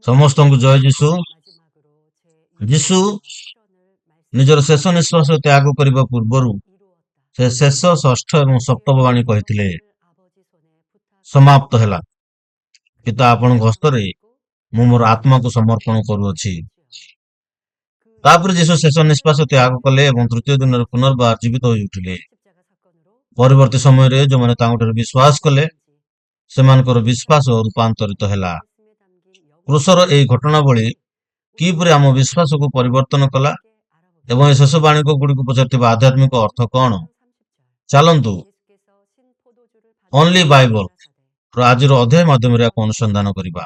ସମସ୍ତଙ୍କୁ ଜୟ ଯୀଶୁ। ଯୀଶୁ ନିଜର ଶେଷ ନିଶ୍ୱାସ ତ୍ୟାଗ କରିବା ପୂର୍ବରୁ ସେ ଶେଷ ଷଷ୍ଠ ଏବଂ ସପ୍ତମ ବାଣୀ କହିଥିଲେ, ସମାପ୍ତ ହେଲା। ପିତା ଆପଣଙ୍କ ହସ୍ତରେ ମୁଁ ମୋର ଆତ୍ମାକୁ ସମର୍ପଣ କରୁଅଛି। ତାପରେ ଯୀଶୁ ଶେଷ ନିଶ୍ୱାସ ତ୍ୟାଗ କଲେ ଏବଂ ତୃତୀୟ ଦିନରେ ପୁନର୍ବାର ଜୀବିତ ହୋଇ ଉଠିଲେ। ପରବର୍ତ୍ତୀ ସମୟରେ ଯେଉଁମାନେ ତାଙ୍କଠାରେ ବିଶ୍ୱାସ କଲେ ସେମାନଙ୍କର ବିଶ୍ୱାସ ରୂପାନ୍ତରିତ ହେଲା। କ୍ରୁଶର ଏହି ଘଟଣାବଳୀ କିପରି ଆମ ବିଶ୍ୱାସକୁ ପରିବର୍ତ୍ତନ କଲା ଏବଂ ଏ ଶେଷ ବାଣୀ ଗୁଡ଼ିକୁ ପଚାରିଥିବା ଆଧ୍ୟାତ୍ମିକ ଅର୍ଥ କଣ? ଚାଲନ୍ତୁ ଓନ୍ଲି ବାଇବଲ ଆଜିର ଅଧ୍ୟାୟ ମାଧ୍ୟମରେ ଏହାକୁ ଅନୁସନ୍ଧାନ କରିବା।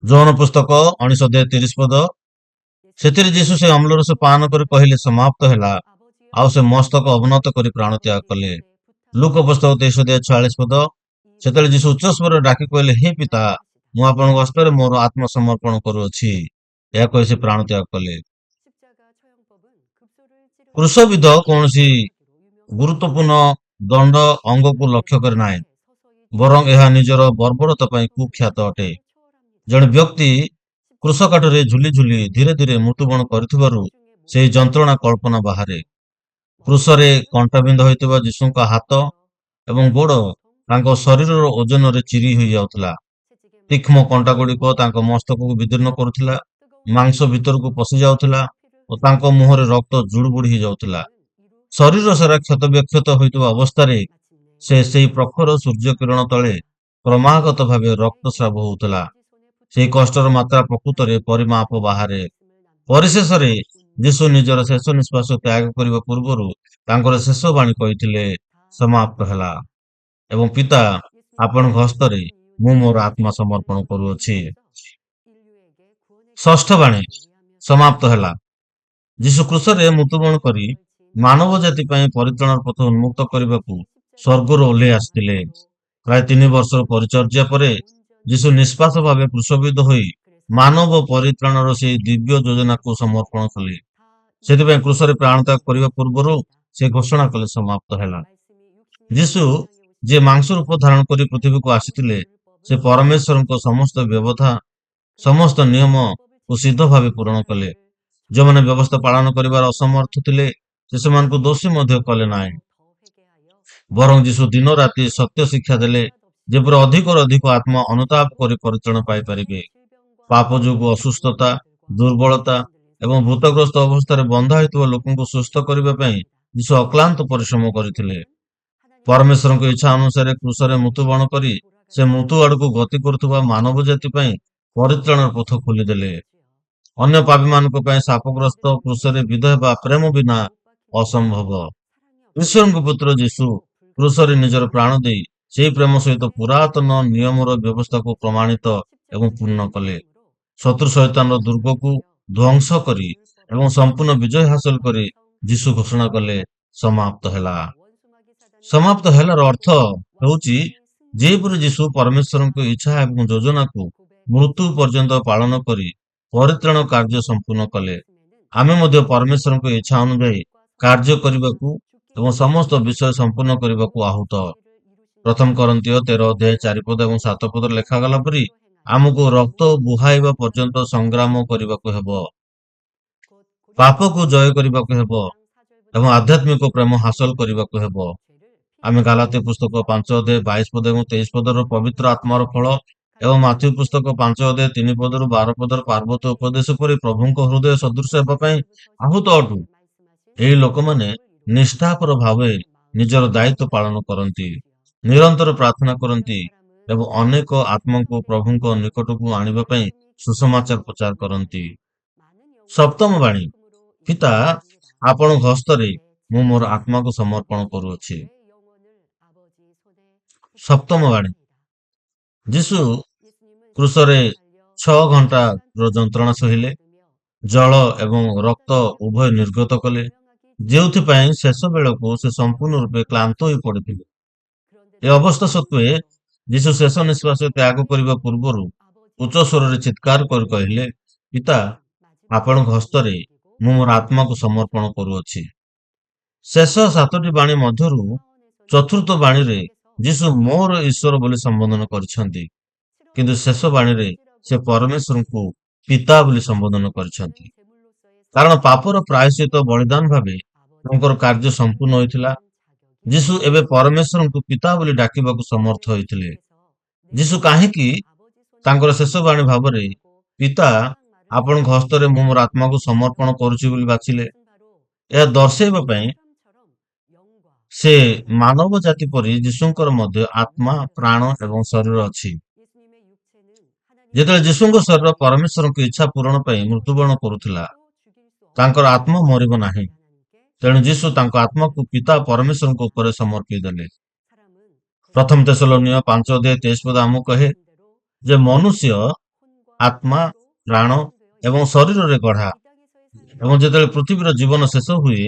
ଯୌନ ପୁସ୍ତକ 19:30 ପଦ। ସେଥିରେ ଯୀଶୁ ସେ ଅମ୍ଳରସ ପାନ କରି କହିଲେ, ସମାପ୍ତ ହେଲା। ଆଉ ସେ ମସ୍ତକ ଅବନତ କରି ପ୍ରାଣ ତ୍ୟାଗ କଲେ। ଲୁକ ପୁସ୍ତକ 23:46 ପଦ। ସେତେବେଳେ ଯୀଶୁ ଉଚ୍ଚ ସ୍ୱରରେ ଡାକି କହିଲେ, ହେ ପିତା, ମୁଁ ଆପଣଙ୍କ ହସ୍ତରେ ମୋର ଆତ୍ମ ସମର୍ପଣ କରୁଅଛି। ଏହା କହି ସେ ପ୍ରାଣ ତ୍ୟାଗ କଲେ। କ୍ରୁଶବିଦ୍ଧ କୌଣସି ଗୁରୁତ୍ୱପୂର୍ଣ୍ଣ ଦଣ୍ଡ ଅଙ୍ଗକୁ ଲକ୍ଷ୍ୟ କରି ନାହିଁ, ବରଂ ଏହା ନିଜର ବର୍ବରତା ପାଇଁ କୁଖ୍ୟାତ ଅଟେ। ଜଣେ ବ୍ୟକ୍ତି କ୍ରୁଶ କାଠରେ ଝୁଲି ଝୁଲି ଧୀରେ ଧୀରେ ମୃତ୍ୟୁବରଣ କରିଥିବାରୁ ସେହି ଯନ୍ତ୍ରଣା କଳ୍ପନା ବାହାରେ। କ୍ରୁଶରେ କଣ୍ଟାବିନ୍ଧ ହୋଇଥିବା ଯୀଶୁଙ୍କ ହାତ ଏବଂ ଗୋଡ଼ ତାଙ୍କ ଶରୀରର ଓଜନରେ ଚିରି ହୋଇଯାଉଥିଲା। ତୀକ୍ଷ୍ମ କଣ୍ଟା ଗୁଡ଼ିକ ତାଙ୍କ ମସ୍ତକକୁ ବିଦୀର୍ଣ୍ଣ କରୁଥିଲା, ମାଂସ ଭିତରକୁ ପଶି ଯାଉଥିଲା ଓ ତାଙ୍କ ମୁହଁରେ ରକ୍ତ ଜୁଡୁବୁଡି ହୋଇଯାଉଥିଲା। ଶରୀର ସାରା କ୍ଷତବିକ୍ଷତ ହୋଇଥିବା ଅବସ୍ଥାରେ ସେ ସେହି ପ୍ରଖର ସୂର୍ଯ୍ୟ କିରଣ ତଳେ କ୍ରମାଗତ ଭାବେ ରକ୍ତସ୍ରାବ ହେଉଥିଲା। ସେହି କଷ୍ଟର ମାତ୍ରା ପ୍ରକୃତରେ ପରିମାପ ବାହାରେ। ପରିଶେଷରେ ଯୀଶୁ ନିଜର ଶେଷ ନିଶ୍ୱାସ ତ୍ୟାଗ କରିବା ପୂର୍ବରୁ ତାଙ୍କର ଶେଷ ବାଣୀ କହିଥିଲେ, ସମାପ୍ତ ହେଲା। ଏବଂ ପିତା ଆପଣଙ୍କ ହସ୍ତରେ ମୁଁ ମୋର ଆତ୍ମା ସମର୍ପଣ କରୁଅଛି। ଷଷ୍ଠ ବାଣୀ, ସମାପ୍ତ ହେଲା। ଯୀଶୁ କ୍ରୁଶରେ ମୃତ୍ୟୁବରଣ କରି ମାନବ ଜାତି ପାଇଁ ପରିତ୍ରାଣର ପଥ ଉନ୍ମୁକ୍ତ କରିବାକୁ ସ୍ୱର୍ଗରୁ ଓହ୍ଲାଇ ଆସିଥିଲେ। ପ୍ରାୟ 3 ବର୍ଷର ପରିଚର୍ଯ୍ୟା ପରେ ଯୀଶୁ ନିଷ୍ପାପ ଭାବେ କ୍ରୁଶବିଦ୍ଧ ହୋଇ ମାନବ ପରିତ୍ରାଣର ସେହି ଦିବ୍ୟ ଯୋଜନାକୁ ସମର୍ପଣ କଲେ। ସେଥିପାଇଁ କ୍ରୁଶରେ ପ୍ରାଣତ୍ୟାଗ କରିବା ପୂର୍ବରୁ ସେ ଘୋଷଣା କଲେ, ସମାପ୍ତ ହେଲା। ଯୀଶୁ ଯିଏ ମାଂସ ରୂପ ଧାରଣ କରି ପୃଥିବୀକୁ ଆସିଥିଲେ, ସେ ପରମେଶ୍ୱରଙ୍କ ସମସ୍ତ ବ୍ୟବସ୍ଥା, ସମସ୍ତ ନିୟମକୁ ସିଦ୍ଧ ଭାବେ ପୂରଣ କଲେ। ଯେଉଁମାନେ ବ୍ୟବସ୍ଥା ପାଳନ କରିବାର ଅସମର୍ଥ ଥିଲେ, ସେ ସେମାନଙ୍କୁ ଦୋଷୀ ମଧ୍ୟ କଲେ ନାହିଁ। ବରଂ ଯୀଶୁ ଦିନ ରାତି ସତ୍ୟ ଶିକ୍ଷା ଦେଲେ, ଯେପରି ଅଧିକରୁ ଅଧିକ ଆତ୍ମା ଅନୁତାପ କରି ପରିତ୍ରାଣ ପାଇପାରିବେ। ପାପ ଯୋଗୁଁ ଅସୁସ୍ଥତା, ଦୁର୍ବଳତା ଏବଂ ଭୂତଗ୍ରସ୍ତ ଅବସ୍ଥାରେ ବନ୍ଧା ହୋଇଥିବା ଲୋକଙ୍କୁ ସୁସ୍ଥ କରିବା ପାଇଁ ଯୀଶୁ ଅକ୍ଲାନ୍ତ ପରିଶ୍ରମ କରିଥିଲେ। ପରମେଶ୍ୱରଙ୍କ ଇଚ୍ଛା ଅନୁସାରେ କ୍ରୁଶରେ ମୃତ୍ୟୁବରଣ କରି ସେ ମୃତ୍ୟୁ ଆଡ଼କୁ ଗତି କରୁଥିବା ମାନବ ଜାତି ପାଇଁ ପରିତ୍ରାଣର ପଥ ଖୋଲିଦେଲେ। ଅନ୍ୟ ପାପୀମାନଙ୍କ ପାଇଁ ଶାପଗ୍ରସ୍ତ କ୍ରୁଶରେ ବିଧ ହେବା ପ୍ରେମ ବିନା ଅସମ୍ଭବ। ଈଶ୍ୱରଙ୍କ ପୁତ୍ର ଯୀଶୁ କ୍ରୁଶରେ ନିଜର ପ୍ରାଣ ଦେଇ ସେହି ପ୍ରେମ ସହିତ ପୁରାତନ ନିୟମର ବ୍ୟବସ୍ଥାକୁ ପ୍ରମାଣିତ ଏବଂ ପୂର୍ଣ୍ଣ କଲେ। ଶତ୍ରୁ ଶୈତାନର ଦୁର୍ଗକୁ ଧ୍ୱଂସ କରି ଏବଂ ସମ୍ପୂର୍ଣ୍ଣ ବିଜୟ ହାସଲ କରି ଯୀଶୁ ଘୋଷଣା କଲେ, ସମାପ୍ତ ହେଲା। ସମାପ୍ତ ହେଲାର ଅର୍ଥ ହେଉଛି ଯେପରି ଯୀଶୁ ପରମେଶ୍ୱରଙ୍କ ଇଚ୍ଛା ଏବଂ ଯୋଜନାକୁ ମୃତ୍ୟୁ ପର୍ଯ୍ୟନ୍ତ ପାଳନ କରି ପରିତ୍ରାଣ କାର୍ଯ୍ୟ ସମ୍ପୂର୍ଣ୍ଣ କଲେ। ଆମେ ମଧ୍ୟ ପରମେଶ୍ୱରଙ୍କ ଇଚ୍ଛା ଅନୁଯାୟୀ କାର୍ଯ୍ୟ କରିବାକୁ ଏବଂ ସମସ୍ତ ବିଷୟ ସମ୍ପୂର୍ଣ୍ଣ କରିବାକୁ ଆହୁତ। ପ୍ରଥମ କରନ୍ଥୀୟ 13:4 ଏବଂ 7 ଲେଖାଗଲା ପରି ଆମକୁ ରକ୍ତ ବୁହାଇବା ପର୍ଯ୍ୟନ୍ତ ସଂଗ୍ରାମ କରିବାକୁ ହେବ, ପାପକୁ ଜୟ କରିବାକୁ ହେବ ଏବଂ ଆଧ୍ୟାତ୍ମିକ ପ୍ରେମ ହାସଲ କରିବାକୁ ହେବ। ଆମେ ଗାଲାତ୍ୟ ପୁସ୍ତକ 5:22 ଏବଂ 23 ପବିତ୍ର ଆତ୍ମାର ଫଳ ଏବଂ ମାଥ୍ୟୁ ପୁସ୍ତକ 5:3-12 ପାର୍ବତ୍ୟ ଉପଦେଶ କରି ପ୍ରଭୁଙ୍କ ହୃଦୟ ସଦୃଶ ହେବା ପାଇଁ ଆହୁତ ଅଟୁ। ଏହି ଲୋକମାନେ ନିଷ୍ଠାପର ଭାବେ ନିଜର ଦାୟିତ୍ୱ ପାଳନ କରନ୍ତି, ନିରନ୍ତର ପ୍ରାର୍ଥନା କରନ୍ତି ଏବଂ ଅନେକ ଆତ୍ମାଙ୍କୁ ପ୍ରଭୁଙ୍କ ନିକଟକୁ ଆଣିବା ପାଇଁ ସୁସମାଚାର ପ୍ରଚାର କରନ୍ତି। ସପ୍ତମ ବାଣୀ, ପିତା ଆପଣଙ୍କ ହସ୍ତରେ ମୁଁ ମୋର ଆତ୍ମାକୁ ସମର୍ପଣ କରୁଅଛି। ସପ୍ତମ ବାଣୀ, ଯୀଶୁ କ୍ରୁଶରେ 6 ଘଣ୍ଟାର ଯନ୍ତ୍ରଣା ସହିଲେ, ଜଳ ଏବଂ ରକ୍ତ ଉଭୟ ନିର୍ଗତ କଲେ, ଯେଉଁଥିପାଇଁ ଶେଷ ବେଳକୁ ସେ ସମ୍ପୂର୍ଣ୍ଣ ରୂପେ କ୍ଳାନ୍ତ ହୋଇ ପଡ଼ିଥିଲେ। ଏ ଅବସ୍ଥା ସତ୍ତ୍ୱେ ଯୀଶୁ ଶେଷ ନିଶ୍ୱାସ ତ୍ୟାଗ କରିବା ପୂର୍ବରୁ ଉଚ୍ଚ ସ୍ୱରରେ ଚିତ୍କାର କରି କହିଲେ, ପିତା ଆପଣଙ୍କ ହସ୍ତରେ ମୁଁ ମୋର ଆତ୍ମାକୁ ସମର୍ପଣ କରୁଅଛି। ଶେଷ 7ଟି ବାଣୀ ମଧ୍ୟରୁ ଚତୁର୍ଥ ବାଣୀରେ ଯୀଶୁ ମୋର ଈଶ୍ୱର ବୋଲି ସମ୍ବୋଧନ କରିଛନ୍ତି, କିନ୍ତୁ ଶେଷ ବାଣୀରେ ସେ ପରମେଶ୍ୱରଙ୍କୁ ପିତା ବୋଲି ସମ୍ବୋଧନ କରିଛନ୍ତି। କାରଣ ପାପର ପ୍ରାୟଶ୍ଚିତ ବଳିଦାନ ଭାବେ ତାଙ୍କର କାର୍ଯ୍ୟ ସମ୍ପୂର୍ଣ୍ଣ ହୋଇଥିଲା। ଯୀଶୁ ଏବେ ପରମେଶ୍ୱରଙ୍କୁ ପିତା ବୋଲି ଡାକିବାକୁ ସମର୍ଥ ହୋଇଥିଲେ। ଯୀଶୁ କାହିଁକି ତାଙ୍କର ଶେଷ ବାଣୀ ଭାବରେ ପିତା, ଆପଣଙ୍କ ହସ୍ତରେ ମୁଁ ମୋର ଆତ୍ମାକୁ ସମର୍ପଣ କରୁଛି ବୋଲି ବାଛିଲେ? ଏହା ଦର୍ଶାଇବା ପାଇଁ ସେ ମାନବ ଜାତି ପରି ଯୀଶୁଙ୍କର ମଧ୍ୟ ଆତ୍ମା, ପ୍ରାଣ ଏବଂ ଶରୀର ଅଛି। ଯେତେବେଳେ ଯୀଶୁଙ୍କ ଶରୀର ପରମେଶ୍ୱରଙ୍କ ଇଚ୍ଛା ପୂରଣ ପାଇଁ ମୃତ୍ୟୁବରଣ କରୁଥିଲା, ତାଙ୍କର ଆତ୍ମା ମରିବ ନାହିଁ। ତେଣୁ ଯୀଶୁ ତାଙ୍କ ଆତ୍ମାକୁ ପିତା ପରମେଶ୍ୱରଙ୍କ ଉପରେ ସମର୍ପି ଦେଲେ। ପ୍ରଥମ ତେସଲୋନିୟ 5:23 ଆମକୁ କହେ ଯେ ମନୁଷ୍ୟ ଆତ୍ମା, ପ୍ରାଣ ଏବଂ ଶରୀରରେ ଗଢ଼ା, ଏବଂ ଯେତେବେଳେ ପୃଥିବୀର ଜୀବନ ଶେଷ ହୁଏ,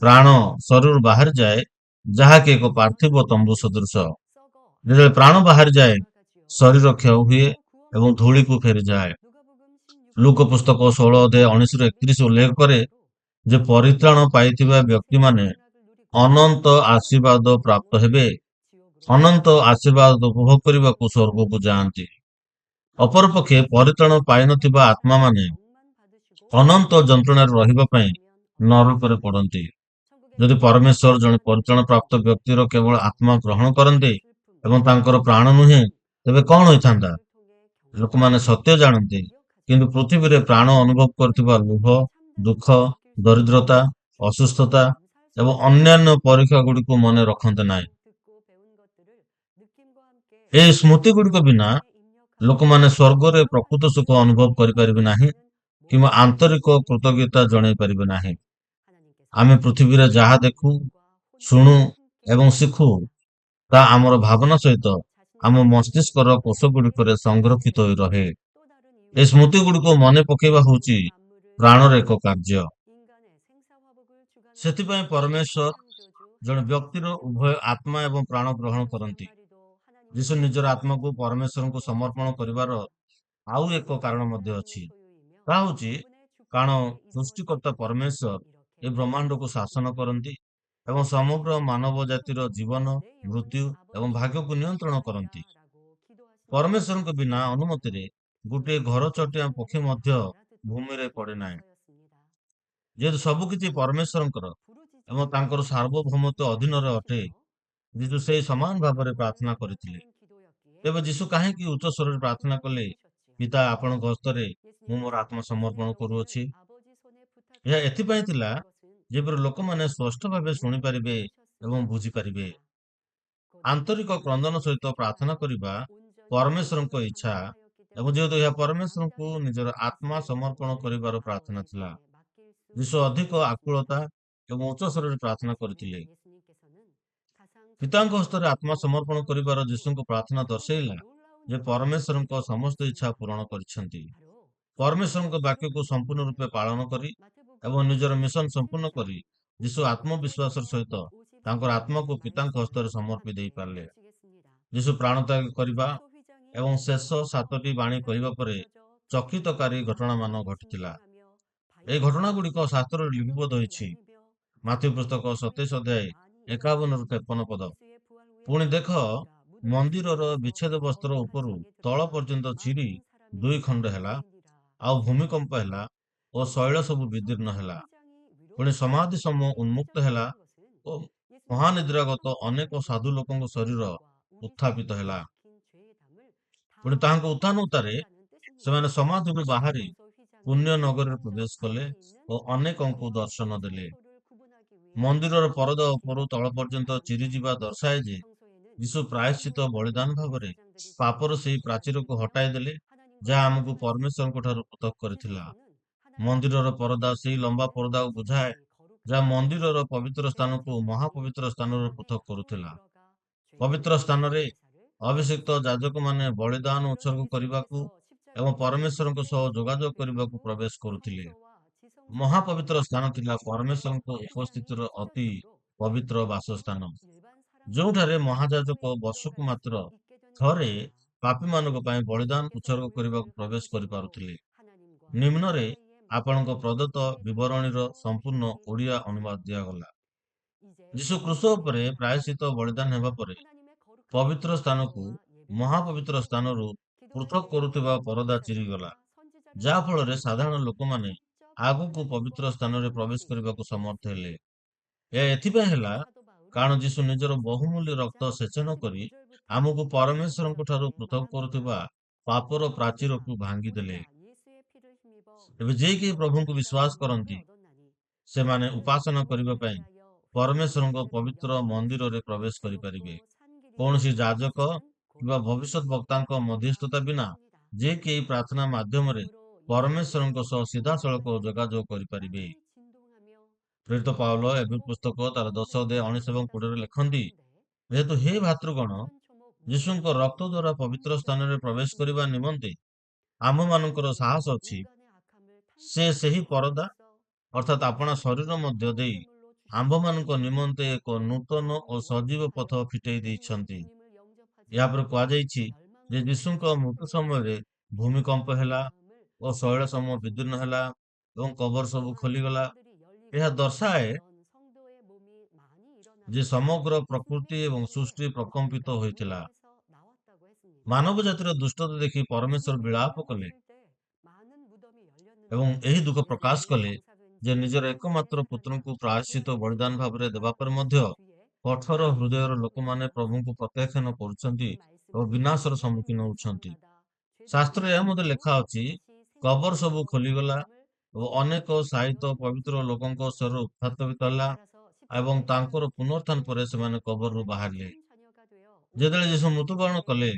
ପ୍ରାଣ ଶରୀରରୁ ବାହାରିଯାଏ, ଯାହାକି ଏକ ପାର୍ଥିବ ତମ୍ବୁ ସଦୃଶ। ଯେତେବେଳେ ପ୍ରାଣ ବାହାରିଯାଏ, ଶରୀର କ୍ଷୟ ହୁଏ ଏବଂ ଧୂଳିକୁ ଫେରିଯାଏ। ଲୁକ ପୁସ୍ତକ 16:19-31 ଉଲ୍ଲେଖ କରେ ଯେ ପରିତ୍ରାଣ ପାଇଥିବା ବ୍ୟକ୍ତିମାନେ ଅନନ୍ତ ଆଶୀର୍ବାଦ ପ୍ରାପ୍ତ ହେବେ, ଅନନ୍ତ ଆଶୀର୍ବାଦ ଉପଭୋଗ କରିବାକୁ ସ୍ୱର୍ଗକୁ ଯାଆନ୍ତି। ଅପରପକ୍ଷେ ପରିତ୍ରାଣ ପାଇନଥିବା ଆତ୍ମାମାନେ ଅନନ୍ତ ଯନ୍ତ୍ରଣାରେ ରହିବା ପାଇଁ ନରକରେ ପଡ଼ନ୍ତି। ଯଦି ପରମେଶ୍ୱର ଜଣେ ପରିତ୍ରାଣ ପ୍ରାପ୍ତ ବ୍ୟକ୍ତିର କେବଳ ଆତ୍ମା ଗ୍ରହଣ କରନ୍ତେ ଏବଂ ତାଙ୍କର ପ୍ରାଣ ନୁହେଁ, ତେବେ କଣ ହୋଇଥାନ୍ତା? ଲୋକମାନେ ସତ୍ୟ ଜାଣନ୍ତି, କିନ୍ତୁ ପୃଥିବୀରେ ପ୍ରାଣ ଅନୁଭବ କରୁଥିବା ଲୁହ, ଦୁଃଖ, ଦରିଦ୍ରତା, ଅସୁସ୍ଥତା ଏବଂ ଅନ୍ୟାନ୍ୟ ପରୀକ୍ଷା ଗୁଡ଼ିକୁ ମନେ ରଖନ୍ତେ ନାହିଁ। ଏହି ସ୍ମୃତି ଗୁଡ଼ିକ ବିନା ଲୋକମାନେ ସ୍ୱର୍ଗରେ ପ୍ରକୃତ ସୁଖ ଅନୁଭବ କରିପାରିବେ ନାହିଁ କିମ୍ବା ଆନ୍ତରିକ କୃତଜ୍ଞତା ଜଣାଇ ପାରିବେ ନାହିଁ। ଆମେ ପୃଥିବୀରେ ଯାହା ଦେଖୁ, ଶୁଣୁ ଏବଂ ଶିଖୁ, ତାହା ଆମର ଭାବନା ସହିତ ଆମ ମସ୍ତିଷ୍କର କୋଷ ଗୁଡ଼ିକରେ ସଂରକ୍ଷିତ ହୋଇ ରହେ। ଏହି ସ୍ମୃତି ଗୁଡ଼ିକୁ ମନେ ପକାଇବା ହେଉଛି ପ୍ରାଣର ଏକ କାର୍ଯ୍ୟ। ସେଥିପାଇଁ ପରମେଶ୍ୱର ଜଣେ ବ୍ୟକ୍ତିର ଉଭୟ ଆତ୍ମା ଏବଂ ପ୍ରାଣ ଗ୍ରହଣ କରନ୍ତି। ଯୀଶୁ ନିଜର ଆତ୍ମାକୁ ପରମେଶ୍ୱରଙ୍କୁ ସମର୍ପଣ କରିବାର ଆଉ ଏକ କାରଣ ମଧ୍ୟ ଅଛି। ତାହା ହେଉଛି କାରଣ ସୃଷ୍ଟିକର୍ତ୍ତା ପରମେଶ୍ୱର ଏ ବ୍ରହ୍ମାଣ୍ଡକୁ ଶାସନ କରନ୍ତି ଏବଂ ସମଗ୍ର ମାନବ ଜାତିର ଜୀବନ, ମୃତ୍ୟୁ ଏବଂ ଭାଗ୍ୟକୁ ନିୟନ୍ତ୍ରଣ କରନ୍ତି। ପରମେଶ୍ୱରଙ୍କ ବିନା ଅନୁମତିରେ ଗୋଟିଏ ଘରଚଟିଆ ପକ୍ଷୀ ମଧ୍ୟ ଭୂମିରେ ପଡ଼େ ନାହିଁ। ଯେହେତୁ ସବୁକିଛି ପରମେଶ୍ୱରଙ୍କର ଏବଂ ତାଙ୍କର ସାର୍ବଭୌମତ୍ୱ ଅଧୀନରେ ଅଟେ, ଯୀଶୁ ସେହି ସମାନ ଭାବରେ ପ୍ରାର୍ଥନା କରିଥିଲେ। ତେବେ ଯୀଶୁ କାହିଁକି ଉଚ୍ଚ ସ୍ୱରରେ ପ୍ରାର୍ଥନା କଲେ, ପିତା, ଆପଣଙ୍କ ହସ୍ତରେ ମୁଁ ମୋର ଆତ୍ମା ସମର୍ପଣ କରୁଅଛି? ଏହା ଏଥିପାଇଁ ଥିଲା ଯେପରି ଲୋକମାନେ ସ୍ପଷ୍ଟ ଭାବେ ଶୁଣିପାରିବେ ଏବଂ ବୁଝିପାରିବେ। ଆନ୍ତରିକ କ୍ରନ୍ଦନ ସହିତ ପ୍ରାର୍ଥନା କରିବା ପରମେଶ୍ୱରଙ୍କ ଇଚ୍ଛା, ଏବଂ ଯେହେତୁ ଏହା ପରମେଶ୍ୱରଙ୍କୁ ନିଜର ଆତ୍ମା ସମର୍ପଣ କରିବାର ପ୍ରାର୍ଥନା ଥିଲା, ଯୀଶୁ ଅଧିକ ଆକୁଳତା ଏବଂ ଉଚ୍ଚ ସ୍ୱରରେ ପ୍ରାର୍ଥନା କରିଥିଲେ। ପିତାଙ୍କ ହସ୍ତରେ ଆତ୍ମା ସମର୍ପଣ କରିବାର ଯୀଶୁଙ୍କ ପ୍ରାର୍ଥନା ଦର୍ଶାଇଲା ଯେ ପରମେଶ୍ୱରଙ୍କ ସମସ୍ତ ଇଚ୍ଛା ପୂରଣ କରିଛନ୍ତି। ପରମେଶ୍ୱରଙ୍କ ବାକ୍ୟକୁ ସମ୍ପୂର୍ଣ୍ଣ ରୂପେ ପାଳନ କରି ଏବଂ ନିଜର ମିଶନ ସମ୍ପୂର୍ଣ୍ଣ କରି ଯୀଶୁ ଆତ୍ମବିଶ୍ୱାସର ସହିତ ତାଙ୍କର ଆତ୍ମାକୁ ପିତାଙ୍କ ହସ୍ତରେ ସମର୍ପି ଦେଇପାରିଲେ। ଯୀଶୁ ପ୍ରାଣତ୍ୟାଗ କରିବା ଏବଂ ଶେଷ 7ଟି ବାଣୀ କହିବା ପରେ ଚକିତକାରୀ ଘଟଣାମାନ ଘଟିଥିଲା। ଏହି ଘଟଣା ଗୁଡ଼ିକ ଶାସ୍ତ୍ରରେ ଲିପିବଦ୍ଧ ହୋଇଛି। ମାଥ୍ୟୁ ପୁସ୍ତକ 27:51-53 ପଦ। ପୁଣି ଦେଖ, ମନ୍ଦିରର ବିଚ୍ଛେଦ ବସ୍ତ୍ର ଉପରୁ ତଳ ପର୍ଯ୍ୟନ୍ତ ଚିରି 2 ଖଣ୍ଡ ହେଲା, ଆଉ ଭୂମିକମ୍ପ ହେଲା ଓ ଶୈଳ ସବୁ ବିଦୀର୍ଣ୍ଣ ହେଲା। ପୁଣି ସମାଧି ସମୂହ ଉନ୍ମୁକ୍ତ ହେଲା ଓ ମହାନିଦ୍ରାଗତ ଅନେକ ସାଧୁ ଲୋକଙ୍କ ଶରୀର ଉତ୍ଥାପିତ ହେଲା। ପୁଣି ତାହାଙ୍କ ଉତ୍ଥାନ ଉତ୍ତାରେ ସେମାନେ ସମାଧିରୁ ବାହାରି ପୁଣ୍ୟ ନଗରରେ ପ୍ରବେଶ କଲେ ଓ ଅନେକଙ୍କୁ ଦର୍ଶନ ଦେଲେ। ମନ୍ଦିରର ପରଦା ଉପରୁ ତଳ ପର୍ଯ୍ୟନ୍ତ ଚିରିଯିବା ଦର୍ଶାଏ ଯେ ଯୀଶୁ ପ୍ରାୟଶ୍ଚିତ ବଳିଦାନ ଭାବରେ ପାପର ସେହି ପ୍ରାଚୀରକୁ ହଟାଇ ଦେଲେ, ଯାହା ଆମକୁ ପରମେଶ୍ୱରଙ୍କ ଠାରୁ ପୃଥକ କରିଥିଲା। ମନ୍ଦିରର ପରଦା ସେହି ଲମ୍ବା ପରଦାକୁ ବୁଝାଏ, ଯାହା ମନ୍ଦିରର ପବିତ୍ର ସ୍ଥାନକୁ ମହାପବିତ୍ର ସ୍ଥାନରୁ ପୃଥକ କରୁଥିଲା। ପବିତ୍ର ସ୍ଥାନରେ ଅଭିଷିକ୍ତ ଯାଜକମାନେ ବଳିଦାନ ଉତ୍ସର୍ଗ କରିବାକୁ ଏବଂ ପରମେଶ୍ୱରଙ୍କ ସହ ଯୋଗାଯୋଗ କରିବାକୁ ପ୍ରବେଶ କରୁଥିଲେ। ମହାପବିତ୍ର ସ୍ଥାନ ଥିଲା ପରମେଶ୍ୱରଙ୍କ ଉପସ୍ଥିତିର ଅତି ପବିତ୍ର ବାସସ୍ଥାନ, ଯେଉଁଠାରେ ମହାଯାଜକ ବର୍ଷକୁ ମାତ୍ର ଥରେ ପାପୀମାନଙ୍କ ପାଇଁ ବଳିଦାନ ଉତ୍ସର୍ଗ କରିବାକୁ ପ୍ରବେଶ କରିପାରୁଥିଲେ। ନିମ୍ନରେ ଆପଣଙ୍କ ପ୍ରଦତ୍ତ ବିବରଣୀର ସମ୍ପୂର୍ଣ୍ଣ ଓଡ଼ିଆ ଅନୁବାଦ ଦିଆଗଲା। ଯୀଶୁ କ୍ରୁଶ ଉପରେ ପ୍ରାୟଶ୍ଚିତ ବଳିଦାନ ହେବା ପରେ ପବିତ୍ର ସ୍ଥାନକୁ ମହାପବିତ୍ର ସ୍ଥାନରୁ ପୃଥକ କରୁଥିବା ପରଦା ଚିରିଗଲା, ଯାହା ଫଳରେ ସାଧାରଣ ଲୋକମାନେ ଆଗକୁ ପବିତ୍ର ସ୍ଥାନରେ ପ୍ରବେଶ କରିବାକୁ ସମର୍ଥ ହେଲେ। ଏହା ଏଥିପାଇଁ ହେଲା କାରଣ ଯୀଶୁ ନିଜର ବହୁମୂଲ୍ୟ ରକ୍ତ ସେଚନ କରି ଆମକୁ ପରମେଶ୍ୱରଙ୍କ ଠାରୁ ପୃଥକ କରୁଥିବା ପାପର ପ୍ରାଚୀରକୁ ଭାଙ୍ଗିଦେଲେ। ଏବେ ଯେ କେହି ପ୍ରଭୁଙ୍କୁ ବିଶ୍ୱାସ କରନ୍ତି, ସେମାନେ ଉପାସନା କରିବା ପାଇଁ ପରମେଶ୍ୱରଙ୍କ ପବିତ୍ର ମନ୍ଦିରରେ ପ୍ରବେଶ କରିପାରିବେ। କୌଣସି ଯାଜକ କିମ୍ବା ଭବିଷ୍ୟତ ବକ୍ତାଙ୍କ ମଧ୍ୟସ୍ଥତା ବିନା ଯେ କେହି ପ୍ରାର୍ଥନା ମାଧ୍ୟମରେ ପରମେଶ୍ୱରଙ୍କ ସହ ସିଧାସଳଖ ଯୋଗାଯୋଗ କରିପାରିବେ। ପ୍ରେରିତ ପାଉଲ ଏବେ ପୁସ୍ତକ ତାର 10 ଅଧ୍ୟାୟ 19 ଏବଂ 20 ଲେଖନ୍ତି, ଯେହେତୁ ହେ ଭାତୃଗଣ, ଯୀଶୁଙ୍କ ରକ୍ତ ଦ୍ୱାରା ପବିତ୍ର ସ୍ଥାନରେ ପ୍ରବେଶ କରିବା ନିମନ୍ତେ ଆମ୍ଭମାନଙ୍କର ସାହସ ଅଛି। ସେ ସେହି ପରଦା ଅର୍ଥାତ୍ ଆପଣା ଶରୀର ମଧ୍ୟ ଦେଇ ଆମ୍ଭମାନଙ୍କ ନିମନ୍ତେ ଏକ ନୂତନ ଓ ସଜୀବ ପଥ ଫିଟେଇ ଦେଇଛନ୍ତି। ଏହାପରେ କୁହାଯାଇଛି ଯେ ଯୀଶୁଙ୍କ ମୃତ୍ୟୁ ସମୟରେ ଭୂମିକମ୍ପ ହେଲା ଓ ଶୈଳ ସମୂହ ବିଦୀର୍ଣ୍ଣ ହେଲା ଏବଂ କବର ସବୁ ଖୋଲିଗଲା। ଏହା ଦର୍ଶାଏ ଯେ ସମଗ୍ର ପ୍ରକୃତି ଏବଂ ସୃଷ୍ଟି ପ୍ରକମ୍ପିତ ହୋଇଥିଲା। ମାନବ ଜାତିର ଦୁଷ୍ଟତା ଦେଖି ପରମେଶ୍ୱର ବିଳାପ କଲେ ଏବଂ ଏହି ଦୁଃଖ ପ୍ରକାଶ କଲେ ଯେ ନିଜର ଏକମାତ୍ର ପୁତ୍ରଙ୍କୁ ପ୍ରାୟଶ୍ଚିତ ବଳିଦାନ ଭାବରେ ଦେବା ପରେ ମଧ୍ୟ କଠୋର ହୃଦୟର ଲୋକମାନେ ପ୍ରଭୁଙ୍କୁ ପ୍ରତ୍ୟାଖ୍ୟାନ କରୁଛନ୍ତି ଓ ବିନାଶର ସମ୍ମୁଖୀନ ହେଉଛନ୍ତି। ଶାସ୍ତ୍ରରେ ଏହା ମଧ୍ୟ ଲେଖା ଅଛି, କବର ସବୁ ଖୋଲିଗଲା ଓ ଅନେକ ସାହିତ୍ୟ ପବିତ୍ର ଲୋକଙ୍କ ଶରୀର ଉତ୍ଥାପିତ ହେଲା ଏବଂ ତାଙ୍କର ପୁନରୁତ୍ଥାନ ପରେ ସେମାନେ କବରରୁ ବାହାରିଲେ। ଯେତେବେଳେ ଯୀଶୁ ମୃତ୍ୟୁବରଣ କଲେ,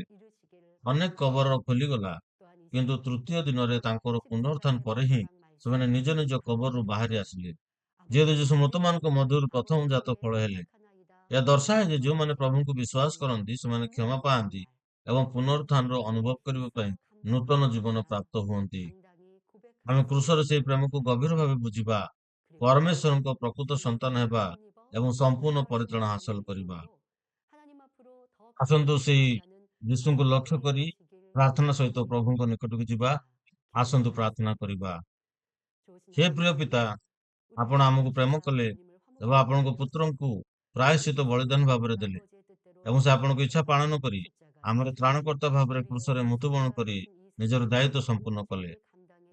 ଅନେକ କବର ଖୋଲିଗଲା, କିନ୍ତୁ ତୃତୀୟ ଦିନରେ ତାଙ୍କର ପୁନରୁତ୍ଥାନ ପରେ ହିଁ ସେମାନେ ନିଜ ନିଜ କବରରୁ ବାହାରି ଆସିଲେ। ଯେହେତୁ ଯୀଶୁ ମୃତମାନଙ୍କ ମଧ୍ୟରୁ ପ୍ରଥମ ଜାତ ଫଳ ହେଲେ, ଏହା ଦର୍ଶାଏ ଯେ ଯେଉଁମାନେ ପ୍ରଭୁଙ୍କୁ ବିଶ୍ୱାସ କରନ୍ତି ସେମାନେ କ୍ଷମା ପାଆନ୍ତି ଏବଂ ପୁନରୁତ୍ଥାନର ଅନୁଭବ କରିବା ପାଇଁ ନୂତନ ଜୀବନ ପ୍ରାପ୍ତ ହୁଅନ୍ତି। ଆମେ କୃଷର ସେହି ପ୍ରେମକୁ ଗଭୀର ଭାବେ ବୁଝିବା, ପରମେଶ୍ୱରଙ୍କ ପ୍ରକୃତ ସନ୍ତାନ ହେବା ଏବଂ ସମ୍ପୂର୍ଣ୍ଣ ପରିତ୍ରାଣ ହାସଲ କରିବା। ଆସନ୍ତୁ ସେଇ ଯୀଶୁଙ୍କୁ ଲକ୍ଷ୍ୟ କରି ପ୍ରାର୍ଥନା ସହିତ ପ୍ରଭୁଙ୍କ ନିକଟକୁ ଯିବା। ଆସନ୍ତୁ ପ୍ରାର୍ଥନା କରିବା। ହେ ପ୍ରିୟ ପିତା, ଆପଣ ଆମକୁ ପ୍ରେମ କଲେ ଏବଂ ଆପଣଙ୍କ ପୁତ୍ରଙ୍କୁ ପ୍ରାୟଶ୍ଚିତ ବଳିଦାନ ଭାବରେ ଦେଲେ ଏବଂ ସେ ଆପଣଙ୍କ ଇଚ୍ଛା ପାଳନ କରି ଆମର ତ୍ରାଣକର୍ତ୍ତା ଭାବରେ କୃଷରେ ମୃତ୍ୟୁବରଣ କରି ନିଜର ଦାୟିତ୍ୱ ସମ୍ପୂର୍ଣ୍ଣ କଲେ।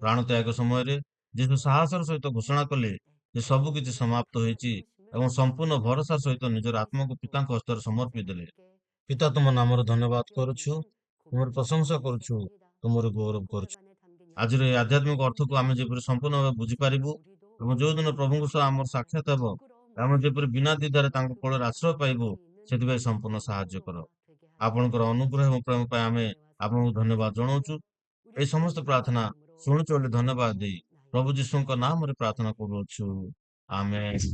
ପ୍ରାଣ ତ୍ୟାଗ ସମୟରେ ଯୀଶୁ ସାହସର ସହିତ ଘୋଷଣା କଲେ ଯେ ସବୁ କିଛି ସମାପ୍ତ ହୋଇଛି ଏବଂ ସମ୍ପୂର୍ଣ୍ଣ ଭରସା ସହିତ ନିଜର ଆତ୍ମାକୁ ପିତାଙ୍କ ହସ୍ତରେ ସମର୍ପି ଦେଲେ। ପିତା, ତୁମ ନାମର ଧନ୍ୟବାଦ କରୁଛୁ, ତୁମର ପ୍ରଶଂସା କରୁଛୁ, ତୁମର ଗୌରବ କରୁଛୁ। ଆଜିର ଏହି ଆଧ୍ୟାତ୍ମିକ ଅର୍ଥକୁ ଆମେ ଯେପରି ସମ୍ପୂର୍ଣ୍ଣ ଭାବେ ବୁଝିପାରିବୁ ଏବଂ ଯୋଉଦିନ ପ୍ରଭୁଙ୍କ ସହ ଆମର ସାକ୍ଷାତ ହେବ, ଆମେ ଯେପରି ବିନା ଦ୍ୱିଧାରେ ତାଙ୍କ କୋଳରେ ଆଶ୍ରୟ ପାଇବୁ, ସେଥିପାଇଁ ସମ୍ପୂର୍ଣ୍ଣ ସାହାଯ୍ୟ କର। ଆପଣଙ୍କର ଅନୁଗ୍ରହ ଏବଂ ପ୍ରେମ ପାଇଁ ଆମେ ଆପଣଙ୍କୁ ଧନ୍ୟବାଦ ଜଣାଉଛୁ। ଏହି ସମସ୍ତ ପ୍ରାର୍ଥନା ଶୁଣୁଛୁ ବୋଲି ଧନ୍ୟବାଦ ଦେଇ ପ୍ରଭୁ ଯୀଶୁଙ୍କ ନାମରେ ପ୍ରାର୍ଥନା କରୁଅଛୁ। ଆମେନ୍।